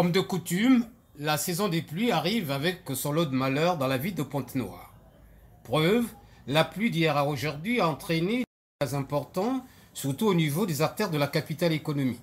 Comme de coutume, la saison des pluies arrive avec son lot de malheur dans la ville de Pointe-Noire. Preuve, la pluie d'hier à aujourd'hui a entraîné des dégâts importants, surtout au niveau des artères de la capitale économique.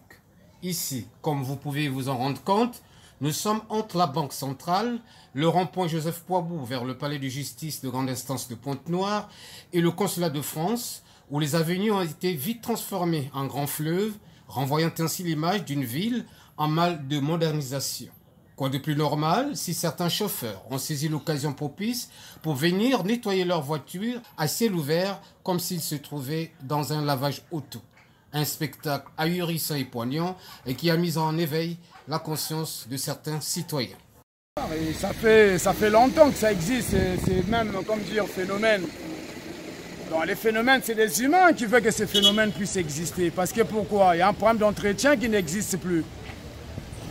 Ici, comme vous pouvez vous en rendre compte, nous sommes entre la Banque centrale, le rond-point Joseph Poibou vers le palais de justice de grande instance de Pointe-Noire et le consulat de France, où les avenues ont été vite transformées en grands fleuves, renvoyant ainsi l'image d'une ville en mal de modernisation. Quoi de plus normal si certains chauffeurs ont saisi l'occasion propice pour venir nettoyer leur voiture à ciel ouvert comme s'ils se trouvaient dans un lavage auto. Un spectacle ahurissant et poignant et qui a mis en éveil la conscience de certains citoyens. Et ça fait longtemps que ça existe, c'est même, comme dire, phénomène. Donc, les phénomènes, c'est les humains qui veulent que ces phénomènes puissent exister. Parce que pourquoi? Il y a un problème d'entretien qui n'existe plus.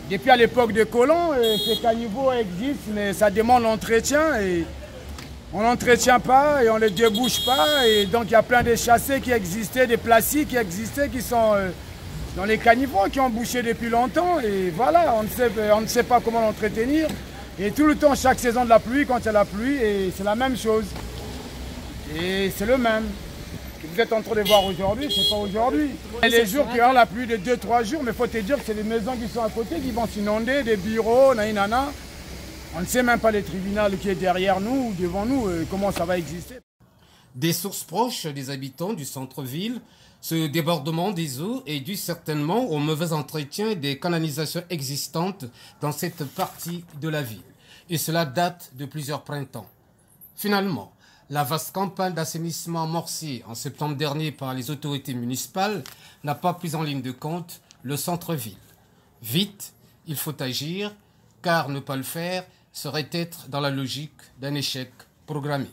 Depuis à l'époque des colons, ces caniveaux existent, mais ça demande l'entretien et on n'entretient pas et on ne les débouche pas. Et donc il y a plein de chassés qui existaient, des placiers qui existaient, qui sont dans les caniveaux, qui ont bouché depuis longtemps. Et voilà, on ne sait pas comment l'entretenir. Et tout le temps, chaque saison de la pluie, quand il y a la pluie, c'est la même chose. Et c'est le même. Ce que vous êtes en train de voir aujourd'hui, c'est pas aujourd'hui. Il y a les jours qui ont la pluie de 2-3 jours, mais il faut te dire que c'est les maisons qui sont à côté qui vont s'inonder, des bureaux, nanana. On ne sait même pas les tribunaux qui est derrière nous ou devant nous, comment ça va exister. Des sources proches des habitants du centre-ville, ce débordement des eaux est dû certainement au mauvais entretien des canalisations existantes dans cette partie de la ville. Et cela date de plusieurs printemps. Finalement, la vaste campagne d'assainissement amorcée en septembre dernier par les autorités municipales n'a pas pris en ligne de compte le centre-ville. Vite, il faut agir, car ne pas le faire serait être dans la logique d'un échec programmé.